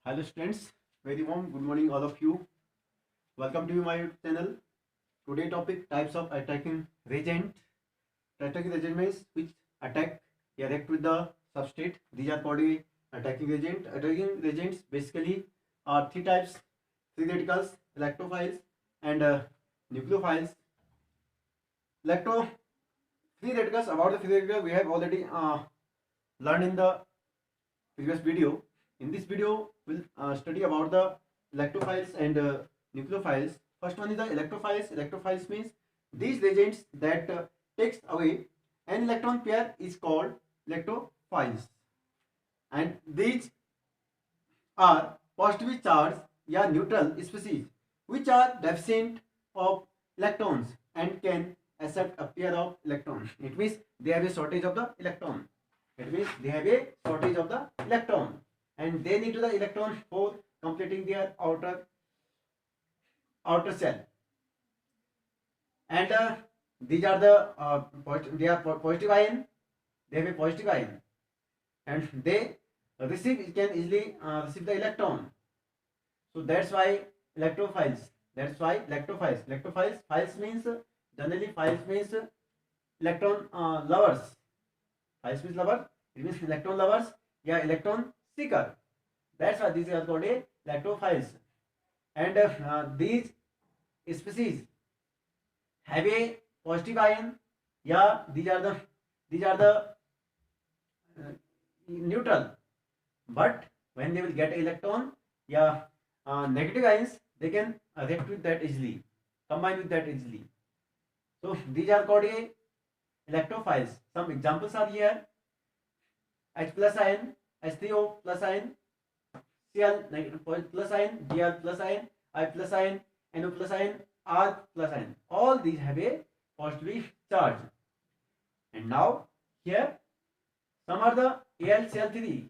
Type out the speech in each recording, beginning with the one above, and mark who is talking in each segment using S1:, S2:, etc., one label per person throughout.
S1: Hello students, very warm good morning all of you. Welcome to my channel. Today topic types of attacking reagent. Attacking reagent means which attack react with the substrate. These are called attacking reagent. Attacking reagents basically are three types: free radicals, electrophiles, and nucleophiles. Electro free radicals. About the free radical we have already learned in the previous video. In this video, we'll study about the electrophiles and nucleophiles. First one is the electrophiles. Electrophiles means these reagents that takes away an electron pair is called electrophiles, and these are positively charged या neutral species which are deficient of electrons and can accept a pair of electrons. It means they have a shortage of the electron. It means they have a shortage of the electron and they need the electron for completing their outer shell. And these are the they are positive ion. They have a positive ion and they can easily receive the electron. So that's why electrophiles. That's why electrophiles. Electrophiles. Philes means generally philes means electron lovers. Philes means lover. It means electron lovers. Yeah, electron seeker. That's why these are called electrophiles. And these species have a positive ion. Yeah, these are the neutral. But when they will get electron, yeah, negative ions, they can react with that easily, combine with that easily. So these are called electrophiles. Some examples are here: H plus ion, H3O plus ion, Cl plus ion, Br plus ion, I plus ion, No plus ion, R plus ion. All these have a positively charge. And now here some are the AlCl3,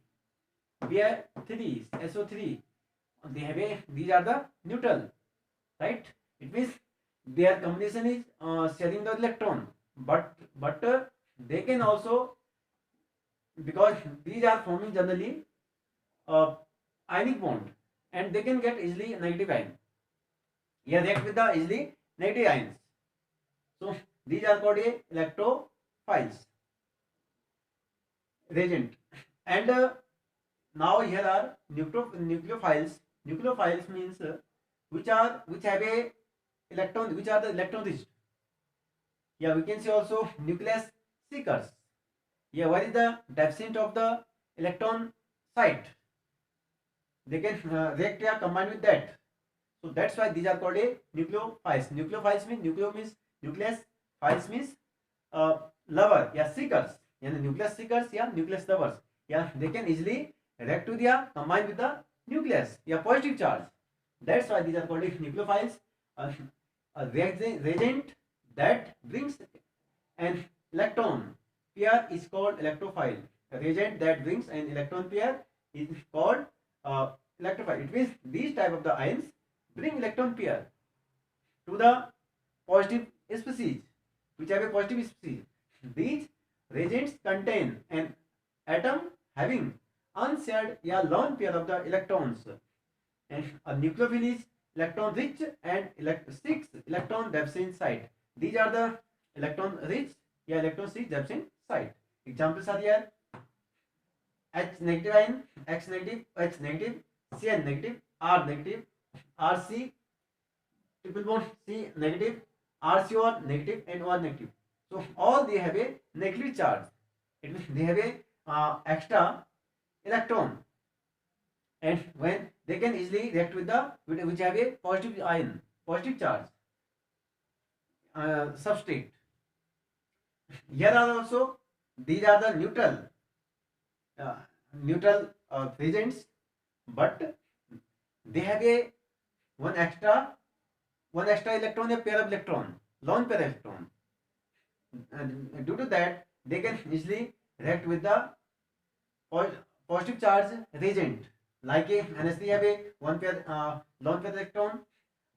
S1: Br3, SO3. They have a these are the neutral, right? It means their combination is sharing the electron, but they can also, because these are forming generally ionic bond and they can get easily negative ion. Yeah, react with the easily negative ions. So these are called electrophiles reagent. And now here are nucleophiles. Nucleophiles means which have a electron, which are the electron rich. Yeah, we can say also nucleus seekers. Yeah, what is the deficient of the electron site? They can react or combine with that. So that's why these are called a nucleophiles. Nucleophiles means nucleo means nucleus, philes means lover. Yeah, seekers. Yeah, nucleus seekers. Yeah, nucleus lovers. Yeah, they can easily react to the combine with the nucleus. Yeah, positive charge. That's why these are called nucleophiles. A reagent that brings an electron pair is called electrophile. A reagent that brings an electron pair is called electrophile. It means these type of the ions bring electron pair to the positive species, which have a positive species. These reagents contain an atom having unshared या lone pair of the electrons, and a nucleophile is electron rich and 6 electron deficient site. These are the electron rich या electron 6 deficient site. Examples are here: H negative ion, X negative, H negative, Cn negative, R negative, Rc triple bond C negative, RCO negative, and O negative. So all they have a negative charge. It means they have a extra electron, and when they can easily react with the which have a positive ion, positive charge substrate. Here are also these are the uh, neutral reagents, but they have a one extra electron, a pair of electron, lone pair electron. And due to that, they can easily react with the positive charge reagent. Like a NS3 have a one pair lone pair electron,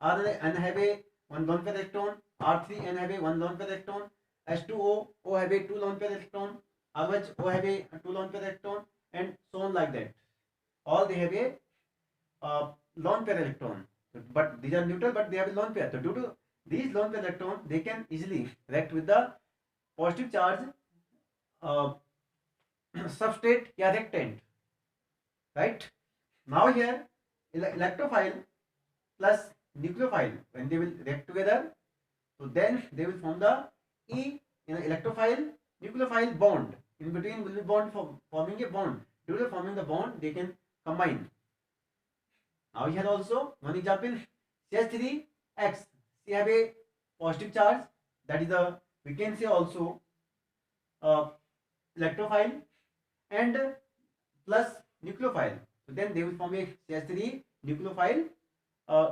S1: RN have a one lone pair electron, R3 N have a one lone pair electron, H2O have a two lone pair electron, RH O have a two lone pair electron, and so on like that. All they have a lone pair electron. But these are neutral, but they have a lone pair. So due to these lone pair electrons, they can easily react with the positive charge uh, substrate या reactant. Right? Now here electrophile plus nucleophile, when they will react together, so then they will form the E in electrophile nucleophile bond. In between will be bond forming a bond. Due to forming the bond, they can combine. Now here also one example, CH3X. They have a positive charge, that is the, we can say also electrophile, and plus nucleophile. So then they will form a CH3 nucleophile uh,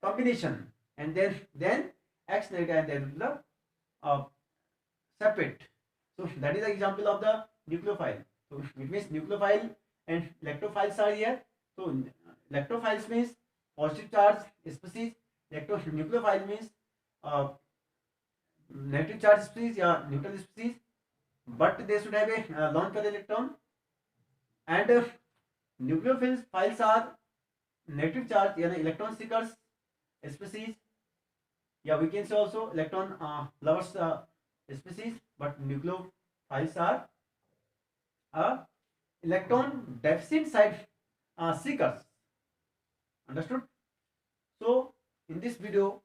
S1: combination, and then X negative, and then the separate. So that is the example of the nucleophile. So it means nucleophile and electrophiles are here. So electrophiles means positive charge species, nucleophile means uh, negative charge species या neutral species, but they should have a lone pair electron. And nucleophiles files are negative charge यानी electron seekers species, या we can say also electron lovers species, but nucleophiles are electron deficient side seekers. Understood? So in this video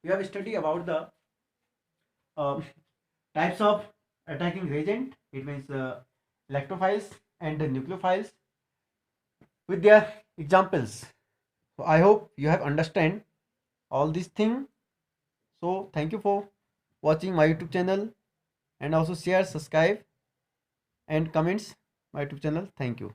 S1: we have studied about the types of attacking reagent. It means electrophiles and nucleophiles with their examples. So I hope you have understand all these things. So thank you for watching my YouTube channel, and also share, subscribe and comments my YouTube channel. Thank you.